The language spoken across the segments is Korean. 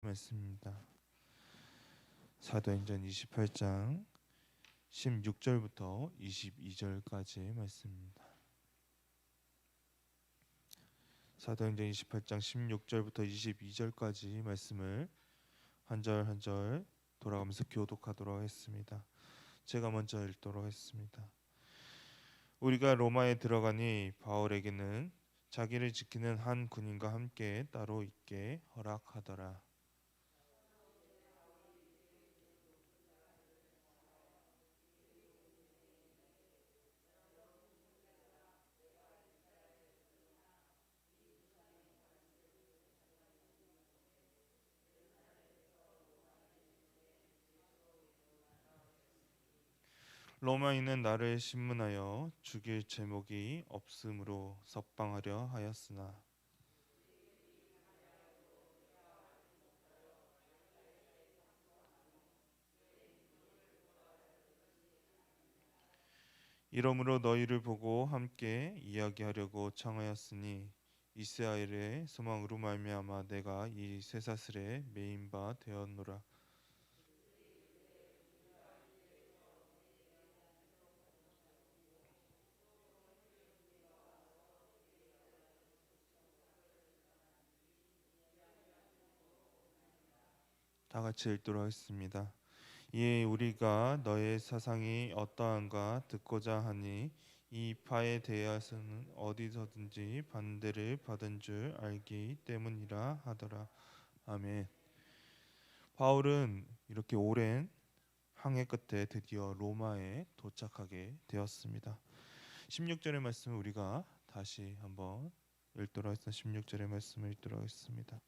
말씀입니다. 사도행전 28장 16절부터 22절까지의 말씀입니다. 사도행전 28장 16절부터 22절까지 말씀을 한 절 한 절 돌아가면서 교독하도록 하겠습니다. 제가 먼저 읽도록 하겠습니다. 우리가 로마에 들어가니 바울에게는 자기를 지키는 한 군인과 함께 따로 있게 허락하더라. 로마인은 나를 신문하여 죽일 제목이 없으므로 석방하려 하였으나 이러므로 너희를 보고 함께 이야기하려고 청하였으니 이스라엘의 소망으로 말미암아 내가 이 쇠사슬에 매인 바 되었노라. 다 같이 읽도록 하겠습니다. 이에 우리가 너의 사상이 어떠한가 듣고자 하니 이 파에 대하여는 어디서든지 반대를 받은 줄 알기 때문이라 하더라. 아멘. 바울은 이렇게 오랜 항해 끝에 드디어 로마에 도착하게 되었습니다. 16절의 말씀을 우리가 다시 한번 읽도록 하겠습니다. 16절의 말씀을 읽도록 하겠습니다.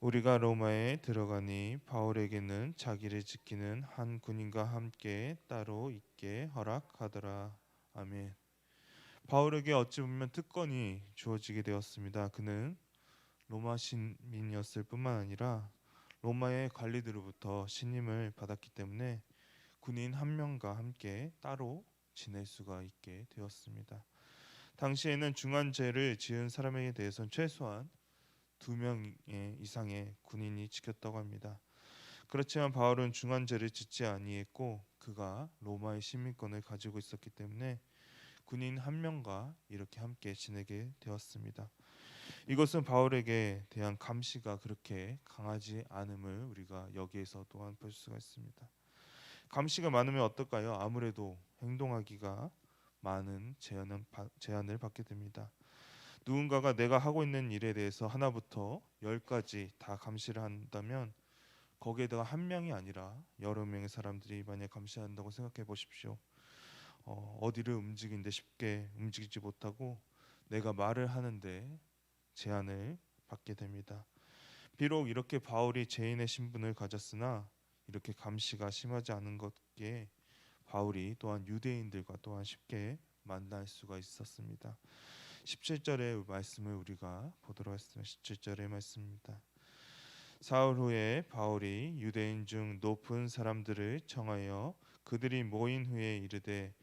우리가 로마에 들어가니 바울에게는 자기를 지키는 한 군인과 함께 따로 있게 허락하더라. 아멘. 바울에게 어찌 보면 특권이 주어지게 되었습니다. 그는 로마 시민이었을 뿐만 아니라 로마의 관리들로부터 신임을 받았기 때문에 군인 한 명과 함께 따로 지낼 수가 있게 되었습니다. 당시에는 중한 죄를 지은 사람에게 대해서는 최소한 2명 이상의 군인이 지켰다고 합니다. 그렇지만 바울은 중한 죄를 짓지 아니했고 그가 로마의 시민권을 가지고 있었기 때문에 군인 한 명과 이렇게 함께 지내게 되었습니다. 이것은 바울에게 대한 감시가 그렇게 강하지 않음을 우리가 여기에서 또한 볼 수가 있습니다. 감시가 많으면 어떨까요? 아무래도 행동하기가 많은 제한을 받게 됩니다. 누군가가 내가 하고 있는 일에 대해서 하나부터 10까지 다 감시를 한다면 거기에다가 한 명이 아니라 여러 명의 사람들이 만약 감시한다고 생각해 보십시오. 어디를 움직이는데 쉽게 움직이지 못하고 내가 말을 하는데 제한을 받게 됩니다. 비록 이렇게 바울이 죄인의 신분을 가졌으나 이렇게 감시가 심하지 않은 것에 바울이 또한 유대인들과 또한 쉽게 만날 수가 있었습니다. 17절의 말씀을 우리가 보도록 하겠습니다. 17절의 말씀입니다. 사흘 후에 바울이 유대인 중 높은 사람들을 청하여 그들이 모인 후에 이르되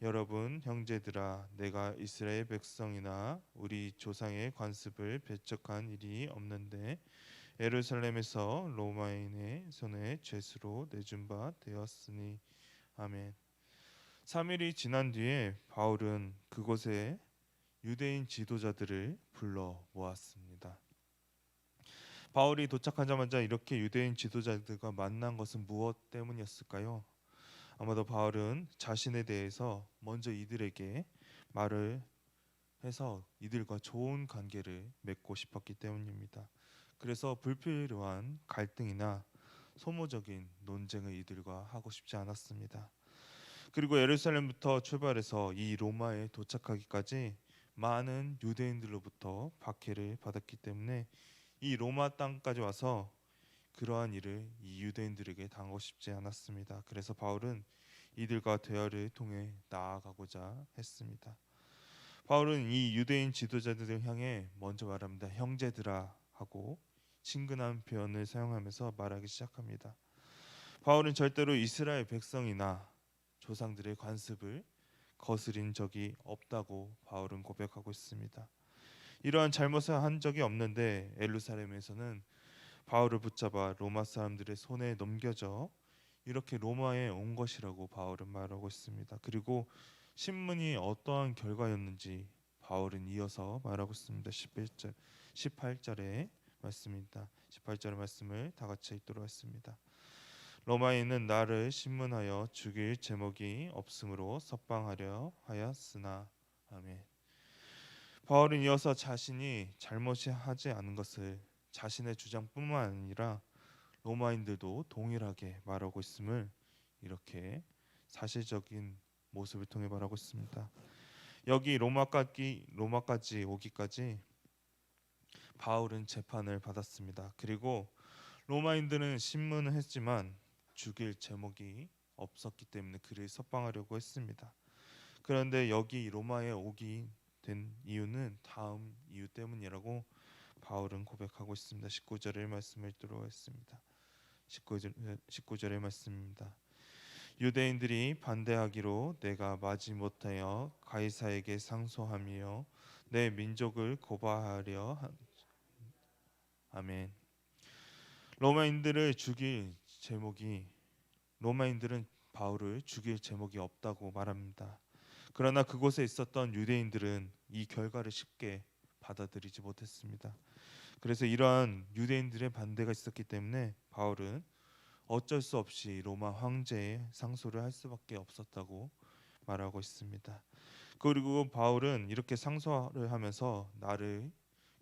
여러분 형제들아 내가 이스라엘 백성이나 우리 조상의 관습을 배척한 일이 없는데 예루살렘에서 로마인의 손에 죄수로 내준 바 되었으니 아멘. 3일이 지난 뒤에 바울은 그곳에 유대인 지도자들을 불러 모았습니다. 바울이 도착하자마자 이렇게 유대인 지도자들과 만난 것은 무엇 때문이었을까요? 아마도 바울은 자신에 대해서 먼저 이들에게 말을 해서 이들과 좋은 관계를 맺고 싶었기 때문입니다. 그래서 불필요한 갈등이나 소모적인 논쟁을 이들과 하고 싶지 않았습니다. 그리고 예루살렘부터 출발해서 이 로마에 도착하기까지 많은 유대인들로부터 박해를 받았기 때문에 이 로마 땅까지 와서 그러한 일을 이 유대인들에게 당하고 싶지 않았습니다. 그래서 바울은 이들과 대화를 통해 나아가고자 했습니다. 바울은 이 유대인 지도자들을 향해 먼저 말합니다. 형제들아 하고 친근한 표현을 사용하면서 말하기 시작합니다. 바울은 절대로 이스라엘 백성이나 조상들의 관습을 거스린 적이 없다고 바울은 고백하고 있습니다. 이러한 잘못을 한 적이 없는데 예루살렘에서는 바울을 붙잡아 로마 사람들의 손에 넘겨져 이렇게 로마에 온 것이라고 바울은 말하고 있습니다. 그리고 신문이 어떠한 결과였는지 바울은 이어서 말하고 있습니다. 18절의 말씀입니다. 18절의 말씀을 다 같이 읽도록 하겠습니다. 로마에 있는 나를 신문하여 죽일 제목이 없으므로 석방하려 하였으나. 아멘. 바울은 이어서 자신이 잘못이 하지 않은 것을 자신의 주장뿐만 아니라 로마인들도 동일하게 말하고 있음을 이렇게 사실적인 모습을 통해 말하고 있습니다. 여기 로마까지 오기까지 바울은 재판을 받았습니다. 그리고 로마인들은 신문을 했지만 죽일 제목이 없었기 때문에 그를 석방하려고 했습니다. 그런데 여기 로마에 오게 된 이유는 다음 이유 때문이라고 바울은 고백하고 있습니다. 19절의 말씀을 읽도록 하겠습니다. 19절의 말씀입니다. 유대인들이 반대하기로 내가 마지못하여 가이사에게 상소하며 내 민족을 고발하려 아멘. 로마인들은 바울을 죽일 제목이 없다고 말합니다. 그러나 그곳에 있었던 유대인들은 이 결과를 쉽게 받아들이지 못했습니다. 그래서 이러한 유대인들의 반대가 있었기 때문에 바울은 어쩔 수 없이 로마 황제에 상소를 할 수밖에 없었다고 말하고 있습니다. 그리고 바울은 이렇게 상소를 하면서 나를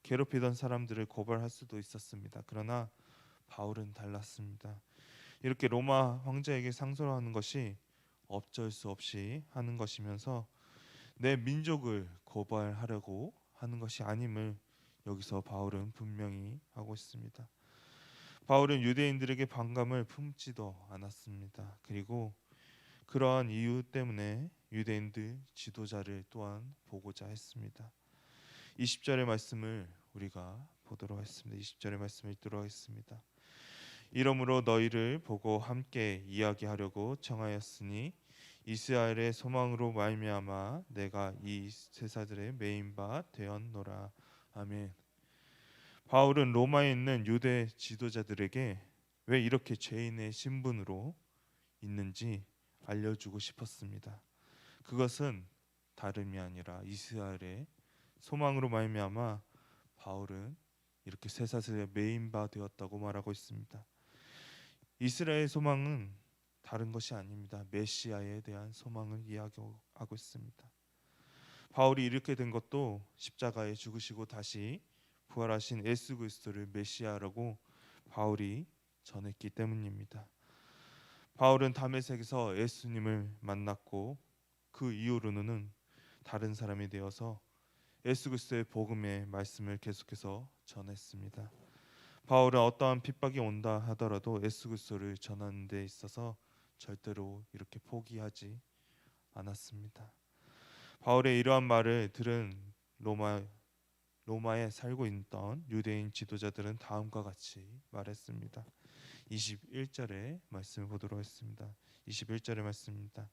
괴롭히던 사람들을 고발할 수도 있었습니다. 그러나 바울은 달랐습니다. 이렇게 로마 황제에게 상소를 하는 것이 어쩔 수 없이 하는 것이면서 내 민족을 고발하려고 하는 것이 아님을 여기서 바울은 분명히 하고 있습니다. 바울은 유대인들에게 반감을 품지도 않았습니다. 그리고 그러한 이유 때문에 유대인들 지도자를 또한 보고자 했습니다. 20절의 말씀을 우리가 보도록 하겠습니다. 20절의 말씀을 읽도록 하겠습니다. 이러므로 너희를 보고 함께 이야기하려고 청하였으니 이스라엘의 소망으로 말미암아 내가 이 세사들의 메인 바 되었노라. 아멘. 바울은 로마에 있는 유대 지도자들에게 왜 이렇게 죄인의 신분으로 있는지 알려주고 싶었습니다. 그것은 다름이 아니라 이스라엘의 소망으로 말미암아 바울은 이렇게 쇠사슬의 메인바 되었다고 말하고 있습니다. 이스라엘의 소망은 다른 것이 아닙니다. 메시아에 대한 소망을 이야기하고 있습니다. 바울이 이렇게 된 것도 십자가에 죽으시고 다시 부활하신 예수 그리스도를 메시아라고 바울이 전했기 때문입니다. 바울은 다메섹에서 예수님을 만났고 그 이후로는 다른 사람이 되어서 예수 그리스도의 복음의 말씀을 계속해서 전했습니다. 바울은 어떠한 핍박이 온다 하더라도 예수 그리스도를 전하는 데 있어서 절대로 이렇게 포기하지 않았습니다. 바울의 이러한 말을 들은 로마에 살고 있던 유대인 지도자들은 다음과 같이 말했습니다. 21절의 말씀을 보도록 하겠습니다. 21절의 말씀입니다.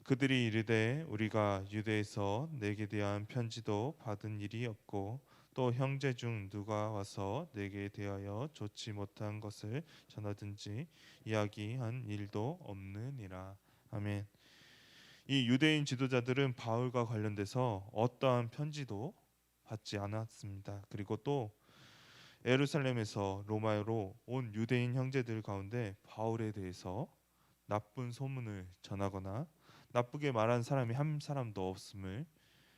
그들이 이르되 우리가 유대에서 내게 대한 편지도 받은 일이 없고 또 형제 중 누가 와서 내게 대하여 좋지 못한 것을 전하든지 이야기한 일도 없느니라. 아멘. 이 유대인 지도자들은 바울과 관련돼서 어떠한 편지도 받지 않았습니다. 그리고 또 예루살렘에서 로마로 온 유대인 형제들 가운데 바울에 대해서 나쁜 소문을 전하거나 나쁘게 말한 사람이 한 사람도 없음을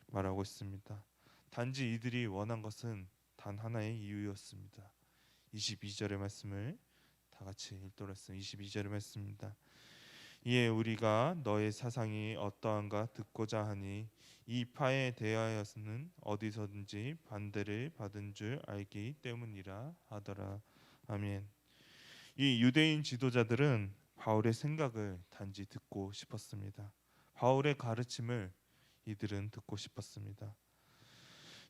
말하고 있습니다. 단지 이들이 원한 것은 단 하나의 이유였습니다. 22절의 말씀을 다 같이 읽도록 했습니다. 22절의 말씀입니다. 이에 우리가 너의 사상이 어떠한가 듣고자 하니 이 파에 대하여서는 어디서든지 반대를 받은 줄 알기 때문이라 하더라. 아멘. 이 유대인 지도자들은 바울의 생각을 단지 듣고 싶었습니다. 바울의 가르침을 이들은 듣고 싶었습니다.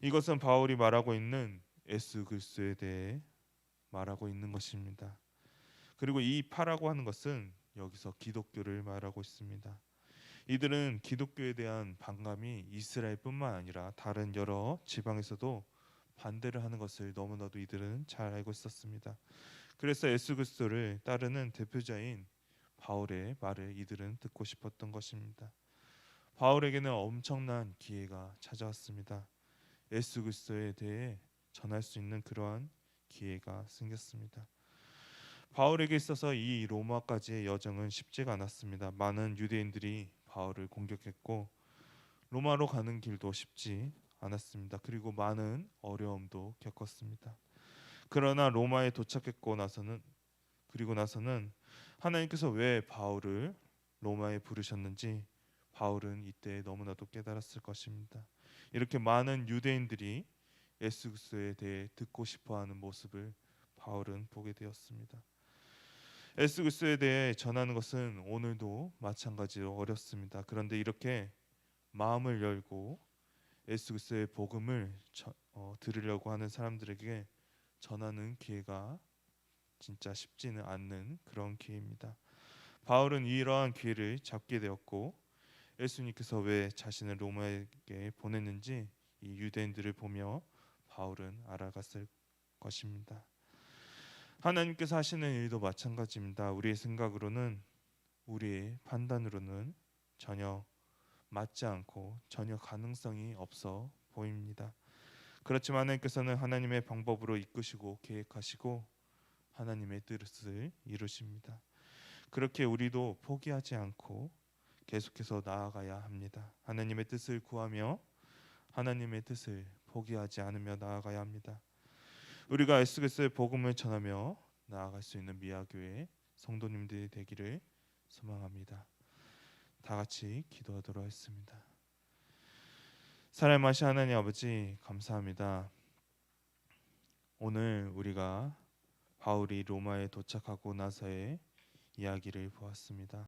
이것은 바울이 말하고 있는 예수 그리스도에 대해 말하고 있는 것입니다. 그리고 이 파라고 하는 것은 여기서 기독교를 말하고 있습니다. 이들은 기독교에 대한 반감이 이스라엘뿐만 아니라 다른 여러 지방에서도 반대를 하는 것을 너무나도 이들은 잘 알고 있었습니다. 그래서 예수 그리스도를 따르는 대표자인 바울의 말을 이들은 듣고 싶었던 것입니다. 바울에게는 엄청난 기회가 찾아왔습니다. 예수 그리스도에 대해 전할 수 있는 그러한 기회가 생겼습니다. 바울에게 있어서 이 로마까지의 여정은 쉽지가 않았습니다. 많은 유대인들이 바울을 공격했고 로마로 가는 길도 쉽지 않았습니다. 그리고 많은 어려움도 겪었습니다. 그러나 로마에 도착했고 나서는 하나님께서 왜 바울을 로마에 부르셨는지 바울은 이때 너무나도 깨달았을 것입니다. 이렇게 많은 유대인들이 예수 그리스도에 대해 듣고 싶어하는 모습을 바울은 보게 되었습니다. 예수 그리스도에 대해 전하는 것은 오늘도 마찬가지로 어렵습니다. 그런데 이렇게 마음을 열고 예수 그리스도의 복음을 들으려고 하는 사람들에게 전하는 기회가 진짜 쉽지는 않는 그런 기회입니다. 바울은 이러한 기회를 잡게 되었고 예수님께서 왜 자신을 로마에게 보냈는지 이 유대인들을 보며 바울은 알아갔을 것입니다. 하나님께서 하시는 일도 마찬가지입니다. 우리의 생각으로는 우리의 판단으로는 전혀 맞지 않고 전혀 가능성이 없어 보입니다. 그렇지만 하나님께서는 하나님의 방법으로 이끄시고 계획하시고 하나님의 뜻을 이루십니다. 그렇게 우리도 포기하지 않고 계속해서 나아가야 합니다. 하나님의 뜻을 구하며 하나님의 뜻을 포기하지 않으며 나아가야 합니다. 우리가 예수 그리스도의 복음을 전하며 나아갈 수 있는 미아교회 성도님들이 되기를 소망합니다. 다 같이 기도하도록 하겠습니다. 사랑하신 하나님 아버지 감사합니다. 오늘 우리가 바울이 로마에 도착하고 나서의 이야기를 보았습니다.